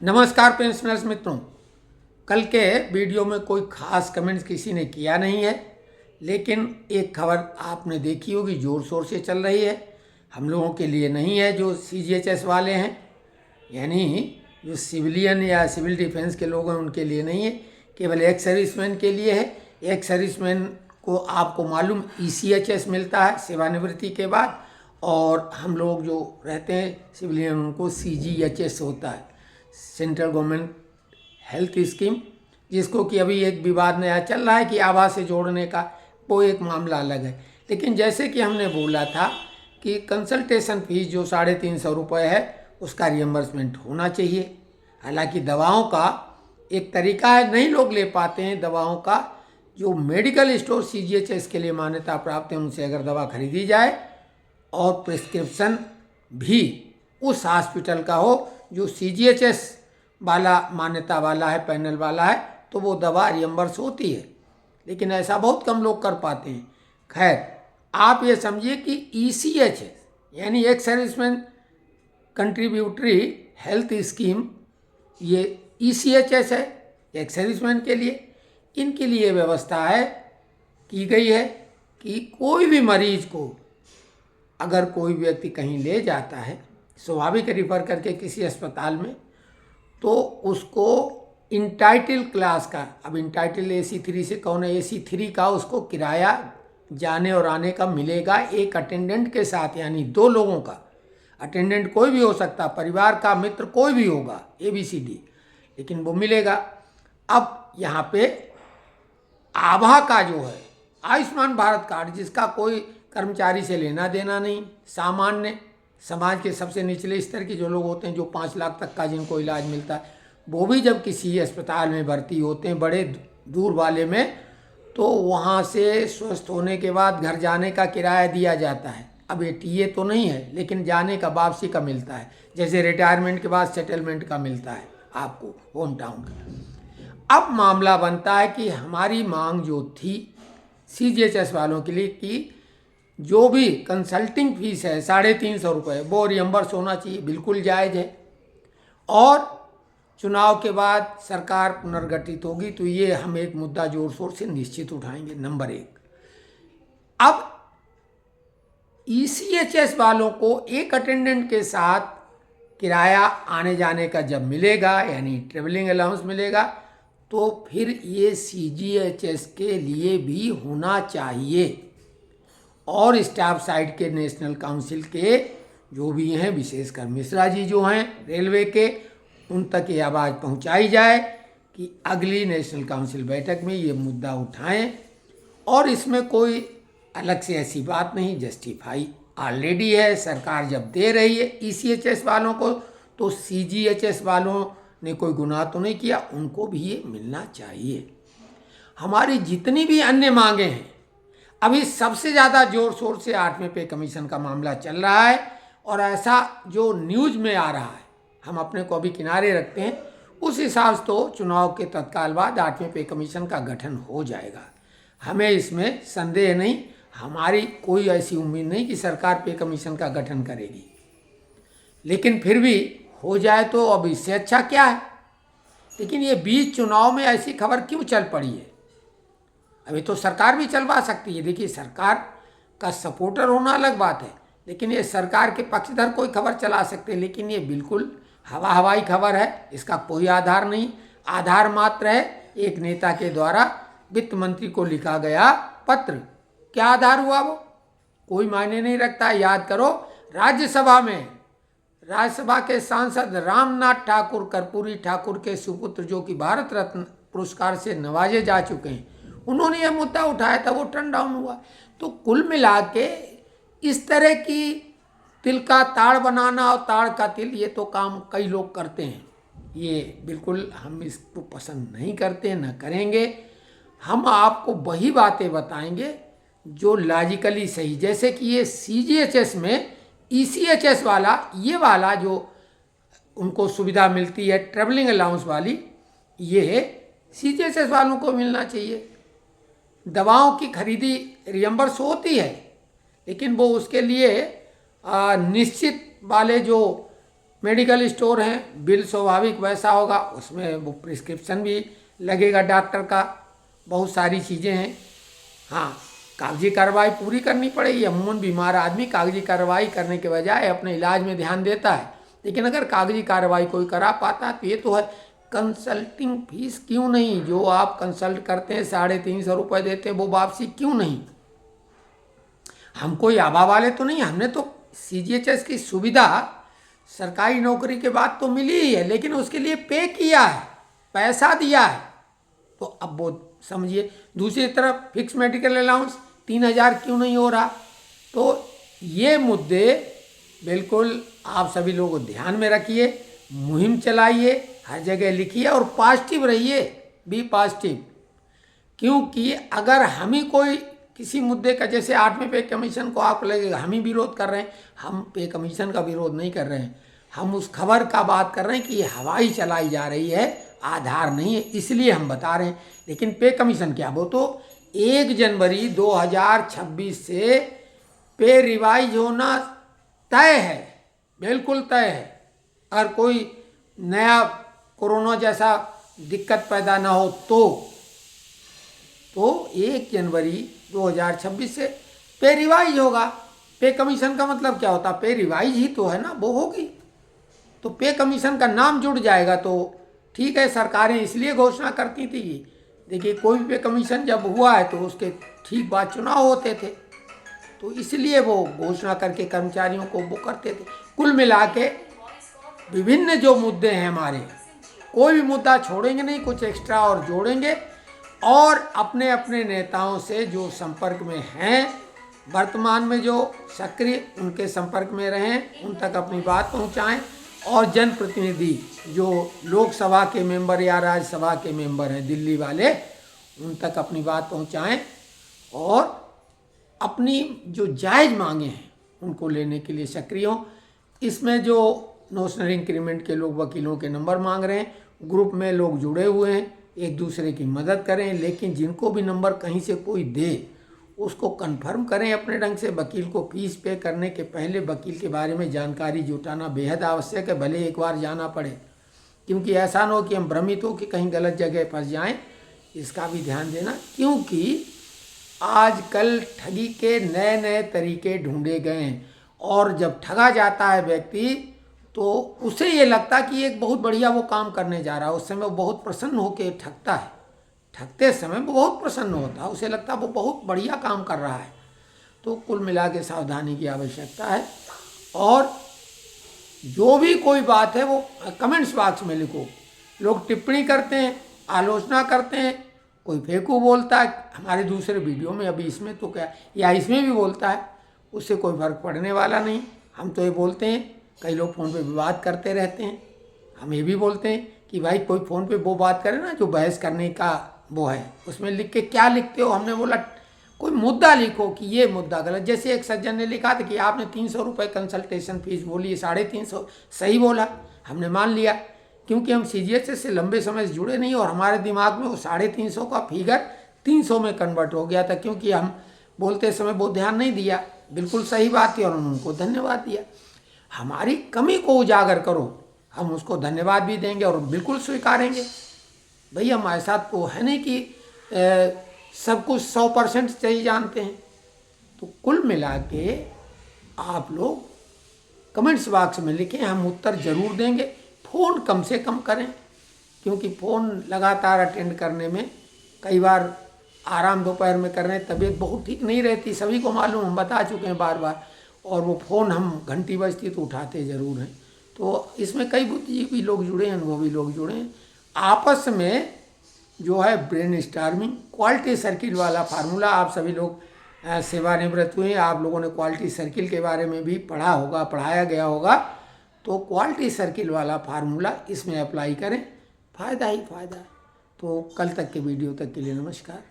नमस्कार पेंशनर्स मित्रों, कल के वीडियो में कोई खास कमेंट्स किसी ने किया नहीं है, लेकिन एक खबर आपने देखी होगी ज़ोर शोर से चल रही है। हम लोगों के लिए नहीं है, जो सीजीएचएस वाले हैं, यानी जो सिविलियन या सिविल डिफेंस के लोग हैं उनके लिए नहीं है, केवल एक्स सर्विसमैन के लिए है। एक्स सर्विसमैन को आपको मालूम ईसीएचएस मिलता है सेवानिवृत्ति के बाद, और हम लोग जो रहते हैं सिविलियन उनको सीजीएचएस होता है, सेंट्रल गवर्नमेंट हेल्थ स्कीम, जिसको कि अभी एक विवाद नया चल रहा है कि आवास से जोड़ने का, वो एक मामला अलग है। लेकिन जैसे कि हमने बोला था कि कंसल्टेशन फीस जो 350 रुपये है उसका रियम्बर्समेंट होना चाहिए। हालांकि दवाओं का एक तरीका है, नहीं लोग ले पाते हैं दवाओं का। जो मेडिकल स्टोर सीजीएचएस के लिए मान्यता प्राप्त है उनसे अगर दवा खरीदी जाए और प्रिस्क्रिप्शन भी उस हॉस्पिटल का हो जो सीजीएचएस वाला मान्यता वाला है, पैनल वाला है, तो वो दवा रियम्बर्स होती है। लेकिन ऐसा बहुत कम लोग कर पाते हैं। खैर, आप ये समझिए कि ईसीएचएस यानी ex serviceman contributory health scheme, ये ईसीएचएस है एक्स सर्विसमैन के लिए। इनके लिए व्यवस्था है की गई है कि कोई भी मरीज को अगर कोई व्यक्ति कहीं ले जाता है स्वाभाविक रिफ़र करके किसी अस्पताल में, तो उसको इंटाइटल क्लास का, अब इंटाइटल AC3 से कौन है, AC3 का उसको किराया जाने और आने का मिलेगा एक अटेंडेंट के साथ, यानी 2 लोगों का। अटेंडेंट कोई भी हो सकता, परिवार का मित्र कोई भी होगा, ABCD, लेकिन वो मिलेगा। अब यहाँ पे आभा का जो है आयुष्मान भारत कार्ड, जिसका कोई कर्मचारी से लेना देना नहीं, सामान्य समाज के सबसे निचले स्तर के जो लोग होते हैं, जो 5 लाख तक का जिनको इलाज मिलता है, वो भी जब किसी अस्पताल में भर्ती होते हैं बड़े दूर वाले में, तो वहाँ से स्वस्थ होने के बाद घर जाने का किराया दिया जाता है। अब ये टीए तो नहीं है, लेकिन जाने का वापसी का मिलता है, जैसे रिटायरमेंट के बाद सेटलमेंट का मिलता है आपको होम टाउन का। अब मामला बनता है कि हमारी मांग जो थी सीजीएचएस वालों के लिए कि जो भी कंसल्टिंग फीस है 350 रुपये, वो रियम्बर्स होना चाहिए, बिल्कुल जायज़ है। और चुनाव के बाद सरकार पुनर्गठित होगी तो ये हम एक मुद्दा जोर शोर से निश्चित उठाएंगे, नंबर 1। अब ईसीएचएस वालों को एक अटेंडेंट के साथ किराया आने जाने का जब मिलेगा, यानी ट्रेवलिंग अलाउंस मिलेगा, तो फिर ये सीजीएचएस के लिए भी होना चाहिए। और स्टाफ साइड के नेशनल काउंसिल के जो भी हैं, विशेषकर मिश्रा जी जो हैं रेलवे के, उन तक ये आवाज़ पहुंचाई जाए कि अगली नेशनल काउंसिल बैठक में ये मुद्दा उठाएं। और इसमें कोई अलग से ऐसी बात नहीं, जस्टिफाई ऑलरेडी है। सरकार जब दे रही है ईसीएचएस वालों को, तो सीजीएचएस वालों ने कोई गुनाह तो नहीं किया, उनको भी ये मिलना चाहिए। हमारी जितनी भी अन्य मांगे हैं, अभी सबसे ज़्यादा जोर शोर से 8वें पे कमीशन का मामला चल रहा है। और ऐसा जो न्यूज़ में आ रहा है, हम अपने को अभी किनारे रखते हैं, उस हिसाब से तो चुनाव के तत्काल बाद 8वें पे कमीशन का गठन हो जाएगा। हमें इसमें संदेह नहीं, हमारी कोई ऐसी उम्मीद नहीं कि सरकार पे कमीशन का गठन करेगी, लेकिन फिर भी हो जाए तो अब इससे अच्छा क्या है। लेकिन ये बीच चुनाव में ऐसी खबर क्यों चल पड़ी है? अभी तो सरकार भी चलवा सकती है। देखिए, सरकार का सपोर्टर होना अलग बात है, लेकिन ये सरकार के पक्षधर कोई खबर चला सकते हैं। लेकिन ये बिल्कुल हवाई खबर है, इसका कोई आधार नहीं, आधार मात्र है एक नेता के द्वारा वित्त मंत्री को लिखा गया पत्र। क्या आधार हुआ वो? कोई मायने नहीं रखता। याद करो, राज्यसभा में राज्यसभा के सांसद रामनाथ ठाकुर, कर्पूरी ठाकुर के सुपुत्र, जो कि भारत रत्न पुरस्कार से नवाजे जा चुके हैं, उन्होंने यह मुद्दा उठाया था, वो टर्न डाउन हुआ। तो कुल मिला के इस तरह की तिल का ताड़ बनाना और ताड़ का तिल, ये तो काम कई लोग करते हैं। ये बिल्कुल हम इसको पसंद नहीं करते, न करेंगे। हम आपको वही बातें बताएंगे जो लॉजिकली सही, जैसे कि ये सीजीएचएस में ईसीएचएस वाला, ये वाला जो उनको सुविधा मिलती है ट्रेवलिंग अलाउंस वाली, ये सीजीएचएस वालों को मिलना चाहिए। दवाओं की खरीदी रियम्बर्स होती है, लेकिन वो उसके लिए निश्चित वाले जो मेडिकल स्टोर हैं, बिल स्वाभाविक वैसा होगा, उसमें वो प्रिस्क्रिप्शन भी लगेगा डॉक्टर का, बहुत सारी चीज़ें हैं। हाँ, कागजी कार्रवाई पूरी करनी पड़ेगी। अमूमन बीमार आदमी कागजी कार्रवाई करने के बजाय अपने इलाज में ध्यान देता है, लेकिन अगर कागजी कार्रवाई कोई करा पाता है तो ये तो है। कंसल्टिंग फीस क्यों नहीं, जो आप कंसल्ट करते हैं 350 रुपये देते हैं, वो वापसी क्यों नहीं? हम कोई आबा वाले तो नहीं, हमने तो CGHS की सुविधा सरकारी नौकरी के बाद तो मिली ही है, लेकिन उसके लिए पे किया है, पैसा दिया है। तो अब वो समझिए, दूसरी तरफ फिक्स मेडिकल अलाउंस 3000 क्यों नहीं हो रहा? तो ये मुद्दे बिल्कुल आप सभी लोग ध्यान में रखिए, मुहिम चलाइए, हर जगह लिखिए और पॉजिटिव रहिए, बी पॉजिटिव। क्योंकि अगर हम ही कोई किसी मुद्दे का, जैसे 8वें पे कमीशन को आप लगेगा हम ही विरोध कर रहे हैं, हम पे कमीशन का विरोध नहीं कर रहे हैं, हम उस खबर का बात कर रहे हैं कि ये हवाई चलाई जा रही है, आधार नहीं है, इसलिए हम बता रहे हैं। लेकिन पे कमीशन क्या, वो तो 1 जनवरी 2026 से पे रिवाइज होना तय है, बिल्कुल तय है। अगर कोई नया कोरोना जैसा दिक्कत पैदा ना हो तो 1 जनवरी 2026 से पे रिवाइज होगा। पे कमीशन का मतलब क्या होता है? पे रिवाइज ही तो है ना, वो होगी तो पे कमीशन का नाम जुड़ जाएगा तो ठीक है। सरकारें इसलिए घोषणा करती थी कि देखिए कोई भी पे कमीशन जब हुआ है तो उसके ठीक बाद चुनाव होते थे, तो इसलिए वो घोषणा करके कर्मचारियों को वो करते थे। कुल मिला के विभिन्न जो मुद्दे हैं हमारे, कोई भी मुद्दा छोड़ेंगे नहीं, कुछ एक्स्ट्रा और जोड़ेंगे और अपने अपने नेताओं से जो संपर्क में हैं, वर्तमान में जो सक्रिय, उनके संपर्क में रहें, उन तक अपनी बात पहुंचाएं और जनप्रतिनिधि जो लोकसभा के मेंबर या राज्यसभा के मेंबर हैं दिल्ली वाले, उन तक अपनी बात पहुंचाएं और अपनी जो जायज़ मांगे हैं उनको लेने के लिए सक्रिय हों। इसमें जो नोशनल इंक्रीमेंट के लोग वकीलों के नंबर मांग रहे हैं, ग्रुप में लोग जुड़े हुए हैं, एक दूसरे की मदद करें, लेकिन जिनको भी नंबर कहीं से कोई दे उसको कंफर्म करें अपने ढंग से। वकील को फीस पे करने के पहले वकील के बारे में जानकारी जुटाना बेहद आवश्यक है, भले एक बार जाना पड़े, क्योंकि ऐसा ना हो कि हम भ्रमित हो कि कहीं गलत जगह फंस जाएं, इसका भी ध्यान देना। क्योंकि आजकल ठगी के नए नए तरीके ढूंढे गए हैं और जब ठगा जाता है व्यक्ति तो उसे ये लगता कि एक बहुत बढ़िया वो काम करने जा रहा है, उस समय वो बहुत प्रसन्न होकर ठगता है, ठगते समय वो बहुत प्रसन्न होता है, उसे लगता है वो बहुत बढ़िया काम कर रहा है। तो कुल मिला के सावधानी की आवश्यकता है और जो भी कोई बात है वो कमेंट्स बॉक्स में लिखो। लोग टिप्पणी करते हैं, आलोचना करते हैं, कोई फेंकू बोलता है हमारे दूसरे वीडियो में, अभी इसमें तो क्या, या इसमें भी बोलता है, उससे कोई फर्क पड़ने वाला नहीं। हम तो ये बोलते हैं, कई लोग फ़ोन पे विवाद करते रहते हैं, हम ये भी बोलते हैं कि भाई कोई फ़ोन पे वो बात करे ना जो बहस करने का वो है, उसमें लिख के क्या लिखते हो? हमने बोला कोई मुद्दा लिखो कि ये मुद्दा गलत। जैसे एक सज्जन ने लिखा था कि आपने 300 रुपये कंसल्टेशन फीस बोली, 350 सही बोला, हमने मान लिया, क्योंकि हम CGHS से लंबे समय से जुड़े नहीं और हमारे दिमाग में वो 350 का फिगर 300 में कन्वर्ट हो गया था, क्योंकि हम बोलते समय वो ध्यान नहीं दिया। बिल्कुल सही बात थी और उनको धन्यवाद दिया। हमारी कमी को उजागर करो, हम उसको धन्यवाद भी देंगे और बिल्कुल स्वीकारेंगे। भाई हम ऐसा तो है नहीं कि सब कुछ 100% सही जानते हैं। तो कुल मिला के आप लोग कमेंट्स बॉक्स में लिखें, हम उत्तर जरूर देंगे। फ़ोन कम से कम करें, क्योंकि फ़ोन लगातार अटेंड करने में कई बार आराम दोपहर में कर रहे हैं, तबीयत बहुत ठीक नहीं रहती, सभी को मालूम, हम बता चुके हैं बार बार, और वो फ़ोन हम घंटी बजती तो उठाते ज़रूर हैं। तो इसमें कई बुद्धिजीवी लोग जुड़े हैं, अनुभवी लोग जुड़े हैं। आपस में जो है ब्रेन स्टार्मिंग, क्वालिटी सर्किल वाला फार्मूला, आप सभी लोग सेवानिवृत्त हुए, आप लोगों ने क्वालिटी सर्किल के बारे में भी पढ़ा होगा, पढ़ाया गया होगा। तो क्वालिटी सर्किल वाला फार्मूला इसमें अप्लाई करें, फ़ायदा ही फ़ायदा है। तो कल तक के वीडियो तक के लिए नमस्कार।